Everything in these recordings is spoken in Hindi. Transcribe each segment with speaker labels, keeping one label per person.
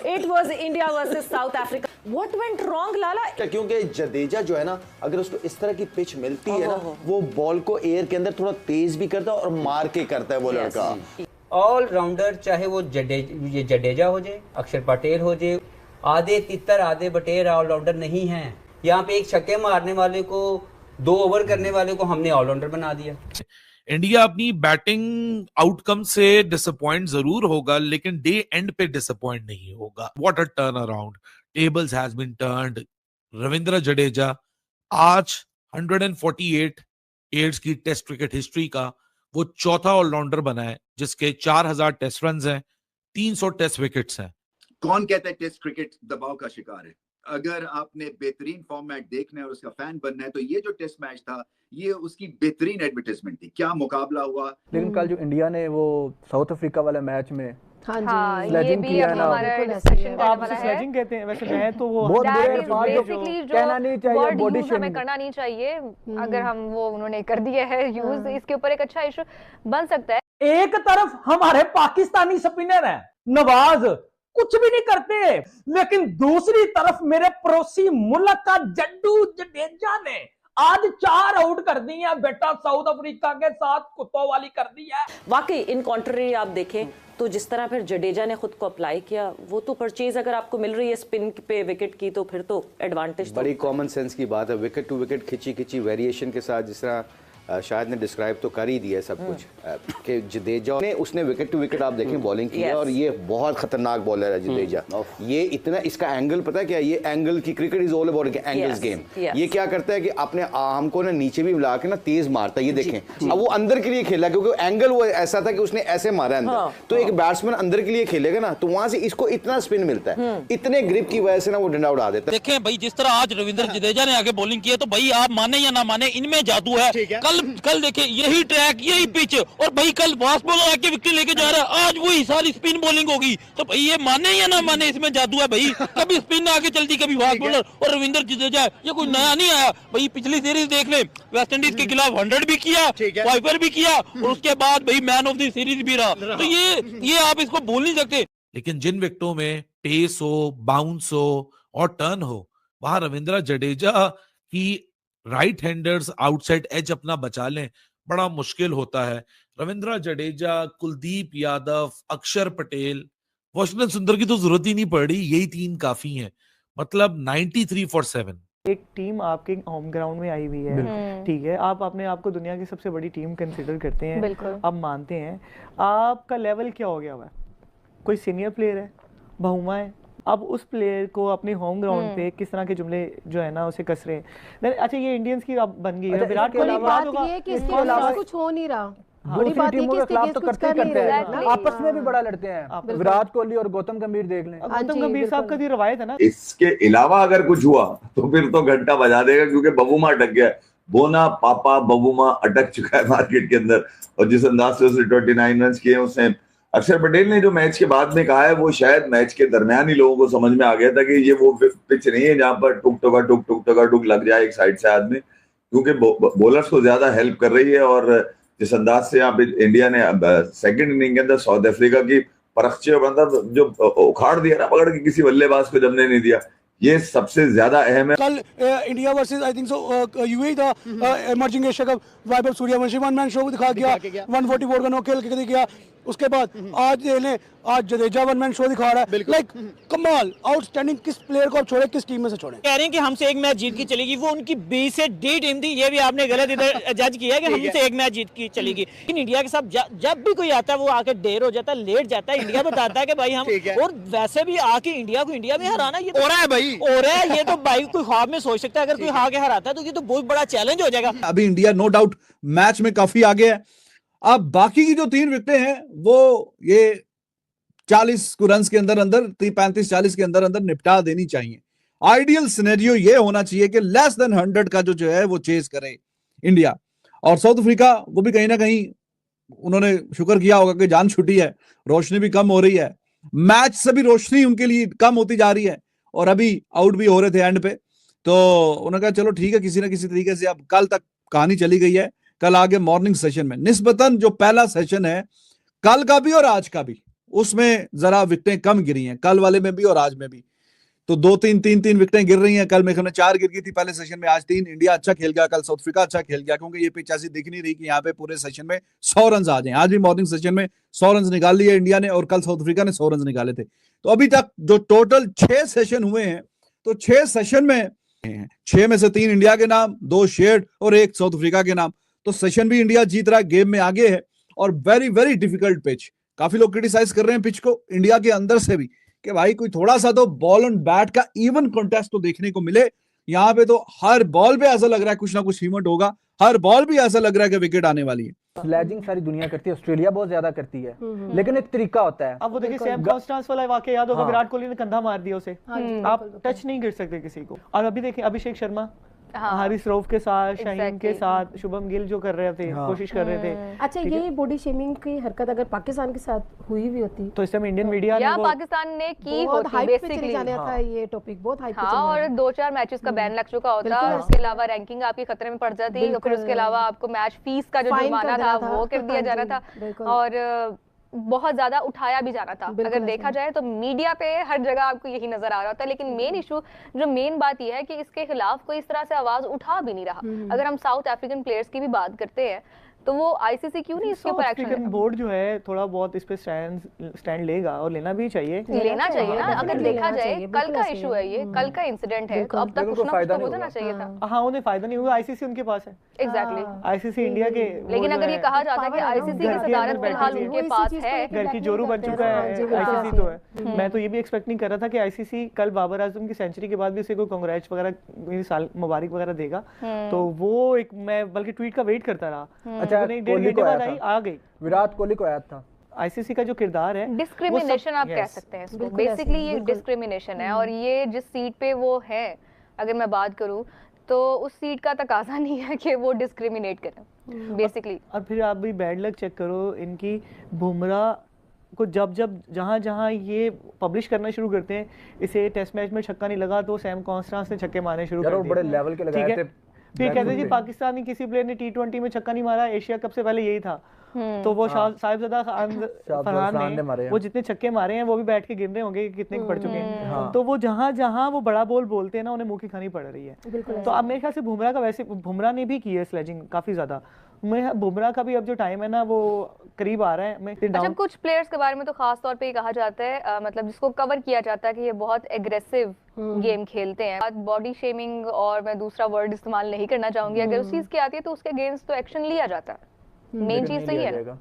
Speaker 1: It was India versus South Africa. What went wrong, Lala?
Speaker 2: क्योंकि जडेजा जो है ना, अगर उसको इस तरह की पिच मिलती है ना, वो बॉल को एयर के अंदर थोड़ा तेज भी करता है और मार के करता है वो लड़का।
Speaker 3: ऑलराउंडर, चाहे वो जडेजा हो जाए, अक्षर पटेल हो जाए, आधे तितर आधे बटेर ऑलराउंडर नहीं है। यहाँ पे एक छक्के मारने वाले को, 2 ओवर करने वाले को हमने ऑलराउंडर बना दिया।
Speaker 4: इंडिया अपनी बैटिंग आउटकम से डिसअपॉइंट जरूर होगा, लेकिन डे एंड पे डिसअपॉइंट नहीं होगा। What a turn around, tables has been turned. Ravindra Jadeja आज 148 एड्स की टेस्ट क्रिकेट हिस्ट्री का वो चौथा ऑलराउंडर बना है जिसके 4000 टेस्ट रन हैं, 300 टेस्ट विकेट्स हैं।
Speaker 5: कौन कहता है टेस्ट क्रिकेट दबाव का शिकार है? अगर आपने बेहतरीन फॉर्मेट देखना है और उसका फैन बनना है तो ये जो टेस्ट मैच था, ये उसकी बेहतरीन एडवर्टाइजमेंट थी। क्या मुकाबला हुआ।
Speaker 6: लेकिन कल जो इंडिया ने वो साउथ अफ्रीका वाले मैच में
Speaker 7: हाँ,
Speaker 6: ये भी हमारा
Speaker 7: डिस्कशन करने
Speaker 8: आप
Speaker 7: वाला है।
Speaker 8: स्लेजिंग कहते हैं, वैसे मैं तो वो
Speaker 6: बहुत बुरे
Speaker 7: बेसिकली जो
Speaker 6: कहना नहीं चाहिए,
Speaker 7: वर्ड
Speaker 6: बॉडी
Speaker 7: यूज हमें
Speaker 6: शेमिंग
Speaker 7: करना नहीं चाहिए। अगर हम वो उन्होंने कर दिया है यूज, इसके ऊपर एक अच्छा इशू बन सकता है।
Speaker 8: एक तरफ हमारे पाकिस्तानी स्पिनर है नवाज, कुछ भी नहीं करते, लेकिन दूसरी तरफ मेरे पड़ोसी मुल्क का जड्डू जडेजा ने आज 4 आउट कर दी है बेटा, साउथ अफ्रीका के साथ कुत्तों वाली कर दी है।
Speaker 1: वाकई इन कॉन्ट्ररी आप देखें तो जिस तरह फिर जडेजा ने खुद को अप्लाई किया, वो तो परचेज अगर आपको मिल रही है स्पिन पे विकेट की तो फिर तो एडवांटेज।
Speaker 2: बड़ी कॉमन सेंस की बात है, विकेट टू विकेट खिंची वेरिएशन के साथ, जिस तरह शायद ने डिस्क्राइब तो कर ही दिया है सब कुछ कि जडेजा ने, उसने विकेट टू विकेट आप देखें बॉलिंग की है और ये बहुत खतरनाक बॉलर है जडेजा। ये इतना, इसका एंगल पता है क्या, ये एंगल की cricket is all about angles game. ये क्या करता है कि अपने आर्म को ना नीचे भी मिला के ना तेज मारता है। ये देखें, अब वो अंदर के लिए खेला क्योंकि एंगल वो ऐसा था कि उसने ऐसे मारा अंदर, तो एक बैट्समैन अंदर के लिए खेलेगा ना तो वहां से इसको इतना स्पिन मिलता है, इतने ग्रिप की वजह से ना वो डंडा उड़ा देता है।
Speaker 9: देखें भाई, जिस तरह आज रविंद्र जडेजा ने आगे बॉलिंग की है, तो भाई आप माने या ना माने, इनमें जादू है। कल देखें यही ट्रैक, यही पिच, और भाई कल फास्ट बॉलर आके विकेट लेके जा रहा है, आज वही सारी स्पिन बॉलिंग होगी। तो भाई ये माने या ना माने, इसमें जादू है भाई। कभी स्पिन आके चलती, कभी फास्ट बॉलर, और रविंद्र जडेजा ये कोई नया नहीं आया भाई। पिछली सीरीज देख ले, वेस्ट इंडीज के खिलाफ 100 भी किया, वाइपर भी किया, और उसके बाद भाई मैन ऑफ द सीरीज भी रहा। तो ये आप इसको भूल नहीं सकते।
Speaker 4: लेकिन जिन विकेटों में पेस हो, बाउंस हो और टर्न हो, वहां रविंद्र जडेजा की राइट हैंडर्स आउटसाइड एज अपना बचा लें, बड़ा मुश्किल होता है। रविंद्र जडेजा, कुलदीप यादव, अक्षर पटेल, वाशिंगटन सुंदर की तो जरूरत ही नहीं पड़ रही, यही 3 काफी हैं। मतलब 93 for 7।
Speaker 8: एक टीम आपके होम ग्राउंड में आई हुई है, ठीक है, आप अपने आपको दुनिया की सबसे बड़ी टीम कंसिडर करते हैं, आप मानते हैं, आपका लेवल क्या हो गया हुआ है? कोई सीनियर प्लेयर है, बहुमा है, अब उस प्लेयर को अपने होम ग्राउंड पे किस तरह के जुमले जो है ना उसे कस रहे हैं। अच्छा, ये इंडियंस की अब बन गई है। विराट कोहली बात होगा कि इसके अलावा कुछ हो नहीं रहा,
Speaker 6: दूसरी टीमों के खिलाफ तो करते हैं, आपस में भी बड़ा लड़ते हैं। विराट कोहली और गौतम गंभीर देख लें,
Speaker 8: गौतम गंभीर साहब का रवायत है ना।
Speaker 5: इसके अलावा अगर कुछ हुआ तो फिर तो घंटा बजा देगा, क्योंकि बबूमा अटक गया है। बोना पापा बबूमा अटक चुका है मार्केट के अंदर, और जिस अंदाज से उसने 29 रन किए, उसने अक्षर पटेल ने जो मैच के बाद में कहा है, वो शायद मैच के दरमियान ही लोगों को समझ में आ गया था कि ये वो पिच नहीं है जहां पर टुक लग जाए एक साइड से आदमी, क्योंकि बॉलर्स को ज्यादा हेल्प कर रही है। और जिस अंदाज से यहाँ पे इंडिया ने सेकंड इनिंग के अंदर साउथ अफ्रीका की परखचे मतलब जो उखाड़ दिया ना पकड़ के, किसी बल्लेबाज को जमने नहीं दिया, ये सबसे ज्यादा अहम है।
Speaker 10: कल India versus I think so UAE था, emerging Asia cup, Vaibhav Suryavanshi one man show दिखा गया, 144 का नो खेल के दिया। उसके बाद आज जडेजा वन मैन शो दिखा रहा है, लाइक कमाल, आउटस्टैंडिंग। किस प्लेयर को आप छोड़े, किस टीम में से छोड़े?
Speaker 9: कह रहे हैं कि हमसे एक मैच जीत की चलेगी, वो उनकी बी से डी टीम थी। ये भी आपने गलत इधर जज किया कि हमसे एक मैच जीत की चलेगी। लेकिन इंडिया के साथ जब भी कोई आता है वो आके देर हो जाता है, लेट जाता है, इंडिया बताता है कि भाई हम, और वैसे भी आके इंडिया को इंडिया में हराना ये हो रहा है भाई, हो रहा है। ये तो भाई कोई ख्वाब में सोच सकता है, अगर कोई आके हराता है तो ये तो बहुत बड़ा चैलेंज हो जाएगा।
Speaker 11: अभी इंडिया नो डाउट मैच में काफी आगे है। अब बाकी की जो 3 विकेटें हैं वो ये 40 रन के अंदर 35-40 के अंदर निपटा देनी चाहिए। आइडियल सिनेरियो ये होना चाहिए कि लेस देन 100 का जो है वो चेज करे इंडिया। और साउथ अफ्रीका, वो भी कहीं ना कहीं उन्होंने शुक्र किया होगा कि जान छुट्टी है, रोशनी भी कम हो रही है, मैच से भी रोशनी उनके लिए कम होती जा रही है, और अभी आउट भी हो रहे थे एंड पे। तो उन्होंने कहा चलो ठीक है, किसी ना किसी तरीके से अब कल तक कहानी चली गई है, कल आगे मॉर्निंग सेशन में निस्बतन जो पहला सेशन है कल का भी और आज का भी, उसमें जरा विकेटें कम गिरी हैं, कल वाले में भी और आज में भी। तो 2-3 विकेटें गिर रही हैं। कल मेरे ख्याल में 4 गिर गई थी पहले सेशन में, आज 3। इंडिया अच्छा खेल गया, कल साउथ अफ्रीका अच्छा खेल गया, क्योंकि ये पिच ऐसी दिख नहीं रही कि यहाँ पे पूरे सेशन में 100 रन आ जाएं। आज भी मॉर्निंग सेशन में 100 रन निकाल लिए इंडिया ने, और कल साउथ अफ्रीका ने 100 रन निकाले थे। तो अभी तक जो टोटल 6 सेशन हुए हैं, तो 6 सेशन में 6 में से 3 इंडिया के नाम, 2 शेयर्ड और 1 साउथ अफ्रीका के नाम। तो सेशन भी इंडिया जीत रहा है, गेम में आगे है, और वेरी वेरी डिफिकल्ट पिच। काफी लोग क्रिटिसाइज कर रहे हैं पिच को इंडिया के अंदर से भी, कि भाई कोई थोड़ा सा तो बॉल एंड बैट का इवन कॉन्टेस्ट तो देखने को मिले। यहाँ पे तो हर बॉल पे ऐसा लग रहा है कुछ ना कुछ हिम्मत होगा, हर बॉल भी ऐसा लग रहा है कि विकेट आने वाली है।
Speaker 6: स्लेजिंग सारी दुनिया करती है, ऑस्ट्रेलिया बहुत ज्यादा करती है, लेकिन एक तरीका होता है।
Speaker 8: अब वो देखिए सैम कॉन्स्टेंस वाला वाकया याद होगा, विराट कोहली ने कंधा मार दिया उसे, आप टच नहीं कर सकते किसी को। और अभी देखिए अभिषेक शर्मा हारिस रऊफ के साथ, शाहीन के साथ, शुभम गिल जो कर रहे थे, कोशिश कर रहे थे।
Speaker 12: अच्छा, ये बॉडी शेमिंग की हरकत अगर पाकिस्तान के साथ हुई भी होती
Speaker 8: तो इस टाइम इंडियन मीडिया
Speaker 7: या पाकिस्तान ने की होती, बेसिकली
Speaker 12: जाने था ये टॉपिक बहुत हाइप पे चल
Speaker 7: रहा है, और 2-4 मैचेस का बैन लग चुका होता, उसके अलावा रैंकिंग आपकी खतरे में पड़ जाती, और फिर उसके अलावा आपको मैच फीस का जो जुर्माना था वो कर दिया जा रहा था, और बहुत ज्यादा उठाया भी जाना था। अगर देखा जाए तो मीडिया पे हर जगह आपको यही नजर आ रहा होता है। लेकिन मेन इशू, जो मेन बात यह है कि इसके खिलाफ कोई इस तरह से आवाज उठा भी नहीं रहा। अगर हम साउथ अफ्रीकन प्लेयर्स की भी बात करते हैं तो वो आईसीसी क्यों नहीं इसके ऊपर एक्शन लेता?
Speaker 8: बोर्ड जो है थोड़ा बहुत इस पे स्टैंड लेगा, और लेना भी चाहिए,
Speaker 7: लेना चाहिए ना। अगर देखा जाए कल का इशू है, ये कल का इंसिडेंट है, तो अब तक कुछ ना कुछ तो हो जाना चाहिए था।
Speaker 8: हाँ, उन्हें फायदा नहीं हुआ, आईसीसी उनके पास है।
Speaker 7: एग्जैक्टली,
Speaker 8: आईसीसी इंडिया के।
Speaker 7: लेकिन अगर ये कहा जाता है कि आईसीसी की सदारत फिलहाल उनके पास है,
Speaker 8: घर की जोरू बन चुका है, आईसीसी तो है। मैं तो ये भी एक्सपेक्ट नहीं कर रहा था कि आईसीसी कल बाबर आजम की सेंचुरी के बाद भी उसे कोई कांग्रेस वगैरह, साल मुबारक वगैरह देगा। तो वो एक, मैं बल्कि ट्वीट का वेट करता रहा।
Speaker 6: अच्छा, आ गई विराट कोहली को आया था।
Speaker 8: आईसीसी का जो किरदार है,
Speaker 7: डिस्क्रिमिनेशन आप कह सकते हैं इसको, बेसिकली ये डिस्क्रिमिनेशन है। और ये जिस सीट पे वो है, अगर मैं बात करूं तो उस सीट का तकाजा नहीं है कि वो डिस्क्रिमिनेट करें बेसिकली।
Speaker 8: और फिर आप भी बैड लक चेक करो इनकी, बुमराह को जब जहां ये पब्लिश करना शुरू करते हैं, इसे टेस्ट मैच में छक्का नहीं लगा तो सैम कॉन्स्टेंस ने छक्के मारने शुरू कर दिए,
Speaker 6: बड़े लेवल के लगाए थे।
Speaker 8: फिर कहते जी पाकिस्तानी किसी प्लेयर ने T20 में छक्का नहीं मारा, एशिया कप से पहले यही था। तो वो साहिबजादा फरहान ने वो जितने छक्के मारे हैं वो भी बैठ के गिन रहे होंगे कितने पड़ चुके हैं। तो वो जहां वो बड़ा बॉल बोलते हैं ना, उन्हें मुंह की खानी पड़ रही है। तो अब मेरे ख्याल से बुमराह का, वैसे बुमराह ने भी की है स्लेजिंग काफी ज्यादा। मैं बुमराह का भी अब जो टाइम है ना वो करीब आ रहा है।
Speaker 7: अच्छा, कुछ प्लेयर्स के बारे में तो खास तौर पे ये कहा जाता है, मतलब जिसको कवर किया जाता है कि ये बहुत एग्रेसिव गेम खेलते हैं। बॉडी शेमिंग, और मैं दूसरा वर्ड इस्तेमाल नहीं करना चाहूंगी, अगर उस चीज की आती है तो उसके अगेंस्ट तो एक्शन लिया जाता है। मेन चीज तो ये है।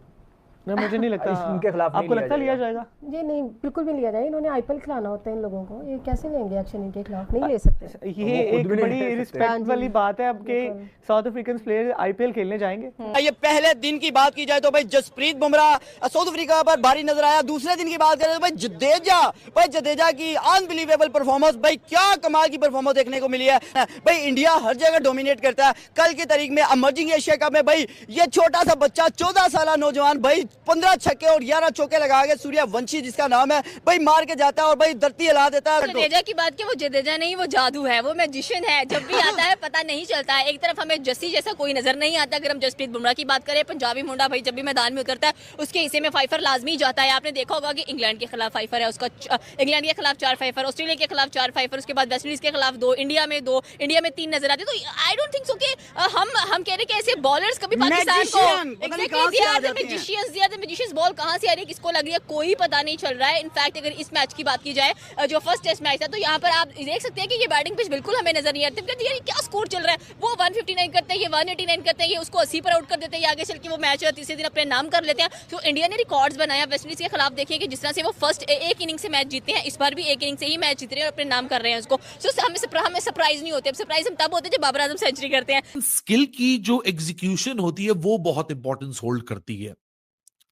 Speaker 8: मुझे नहीं लगता इनके खिलाफ। आपको लगता लिया जाएगा?
Speaker 12: ये नहीं, बिल्कुल भी लिया जाएगा। इन्होंने आईपीएल खिलाना होता है इन लोगों को, ये कैसे लेंगे एक्शन? इनके खिलाफ नहीं ले सकते।
Speaker 8: ये एक बड़ी रिस्पेक्ट वाली बात है। अब के साउथ अफ्रीकन प्लेयर आईपीएल खेलने जाएंगे।
Speaker 13: ये पहले दिन की बात की जाए तो भाई जसप्रीत बुमराह साउथ अफ्रीका पर भारी नजर आया। दूसरे दिन की बात करें तो भाई जडेजा की अनबिलीवेबल परफॉर्मेंस, भाई क्या कमाल की परफॉर्मेंस देखने को मिली है। भाई इंडिया हर जगह डोमिनेट करता है। कल की तारीख में इमर्जिंग एशिया कप में भाई ये छोटा सा बच्चा 14 साल नौजवान भाई 15 छक्के और 11 चौके लगा के, सूर्यवंशी जिसका नाम है, भाई मार के जाता है और भाई धरती हिला देता है।
Speaker 14: जडेजा की बात की, वो जडेजा नहीं, वो जादू है, वो मैजिशियन है। जब भी आता है पता नहीं चलता है। एक तरफ हमें जस्सी जैसा कोई नजर नहीं आता। अगर हम जसप्रीत बुमराह की बात करें, पंजाबी मुंडा भाई जब भी मैदान में उतरता है उसके हिस्से में फाइफर लाजमी जाता है। आपने देखा होगा कि इंग्लैंड के खिलाफ फाइफर है उसका, इंग्लैंड के खिलाफ 4 फाइफर, ऑस्ट्रेलिया के खिलाफ 4 फाइफर, उसके बाद वेस्ट इंडीज के खिलाफ 2, इंडिया में 2, इंडिया में 3 नजर आते। तो आई डोंट थिंक सो कि हम कह रहे कि ऐसे बॉलर्स कभी पाकिस्तान को मैजिशियंस बॉल कहां से आ रही है, किसको लग रही है, कोई पता नहीं चल रहा है। इनफैक्ट अगर इस मैच की बात की जाए, जो फर्स्ट टेस्ट मैच था, तो यहाँ पर आप देख सकते हैं कि ये बैटिंग पिच बिल्कुल हमें नजर नहीं आती। यार क्या स्कोर चल रहा है, वो 159 करते हैं, ये 189 करते हैं, ये उसको 80 पर आउट कर देते हैं, आगे चल के वो मैच तीसरे दिन अपने नाम कर लेते हैं। तो इंडिया ने रिकॉर्ड्स बनाया वेस्ट इंडीज के खिलाफ। देखिए कि जिस तरह से वो फर्स्ट एक इनिंग से मैच जीते हैं, इस बार भी एक इनिंग से ही मैच जीत रहे हैं और अपने नाम कर रहे हैं उसको। हमें सरप्राइज नहीं होते। सरप्राइज हम तब होते हैं जब बाबर आजम सेंचुरी करते हैं।
Speaker 4: स्किल की जो एग्जीक्यूशन होती है वो बहुत इंपॉर्टेंस होल्ड करती है।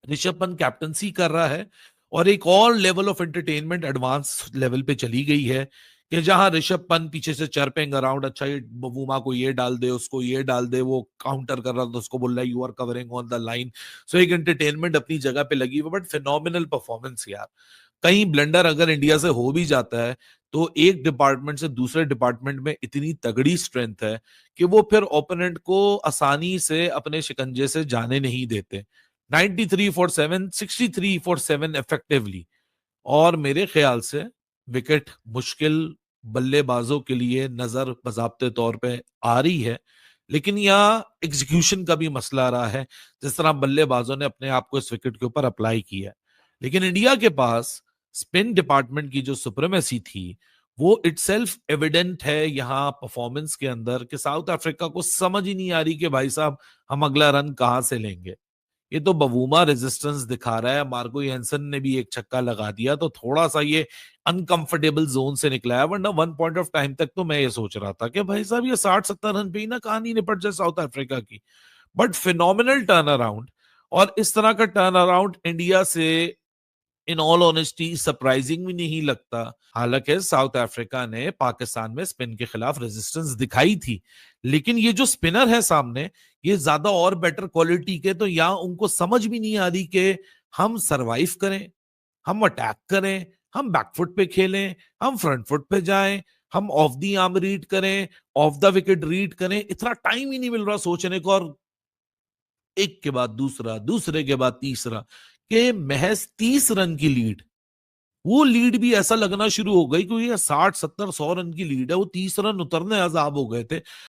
Speaker 4: ऋषभ पंत कैप्टनसी कर रहा है और एक और level of entertainment advance level पे चली गई है कि जहां ऋषभ पंत पीछे से चर्पिंग अराउंड, अच्छा ये बवूमा को ये डाल दे, उसको ये डाल दे, वो काउंटर कर रहा था उसको बोल रहा है you are covering on the line. So एक एंटरटेनमेंट अपनी जगह पे लगी हुई, बट फिनोमिनल परफॉर्मेंस यार। कहीं ब्लंडर अगर इंडिया से हो भी जाता है तो एक डिपार्टमेंट से दूसरे डिपार्टमेंट में इतनी तगड़ी स्ट्रेंथ है कि वो फिर ओपोनेंट को आसानी से अपने शिकंजे से जाने नहीं देते। 93 फॉर 7, 63 फॉर 7 इफेक्टिवली। और मेरे ख्याल से विकेट मुश्किल बल्लेबाजों के लिए नजर बजाब्ते तौर पे आ रही है, लेकिन यहाँ एग्जीक्यूशन का भी मसला रहा है, जिस तरह बल्लेबाजों ने अपने आप को इस विकेट के ऊपर अप्लाई किया। लेकिन इंडिया के पास स्पिन डिपार्टमेंट की जो सुप्रीमेसी थी वो इटसेल्फ एविडेंट है यहाँ परफॉर्मेंस के अंदर, कि साउथ अफ्रीका को समझ ही नहीं आ रही कि भाई साहब हम अगला रन कहां से लेंगे। ये तो बवूमा रेजिस्टेंस दिखा रहा है। मार्को येंसन ने भी एक छक्का लगा दिया तो थोड़ा सा ये अनकंफर्टेबल जोन से निकला है, वरना वन पॉइंट ऑफ टाइम तक तो मैं ये सोच रहा था कि भाई साहब ये 60-70 रन पे ही ना कहानी निपट जाए साउथ अफ्रीका की। बट फिनोमिनल टर्न अराउंड, और इस तरह का टर्न अराउंड इंडिया से इन ऑल ऑनेस्टी सरप्राइजिंग भी नहीं लगता। हालांकि साउथ अफ्रीका ने पाकिस्तान में स्पिन के खिलाफ रेजिस्टेंस दिखाई थी, लेकिन ये जो स्पिनर है सामने ये ज्यादा और बेटर क्वालिटी के, तो यहाँ उनको समझ भी नहीं आ रही कि हम सरवाइव करें, हम अटैक करें, हम बैकफुट पे खेलें, हम फ्रंट फुट पे जाएं, हम ऑफ द आर्म रीड करें, ऑफ द विकेट रीड करें। इतना टाइम ही नहीं मिल रहा सोचने को, और एक के बाद दूसरा, दूसरे के बाद तीसरा, कि महज 30 रन की लीड, वो लीड भी ऐसा लगना शुरू हो गई कि ये 60-70-100 रन की लीड है, वो 30 रन उतरने अजाब हो गए थे।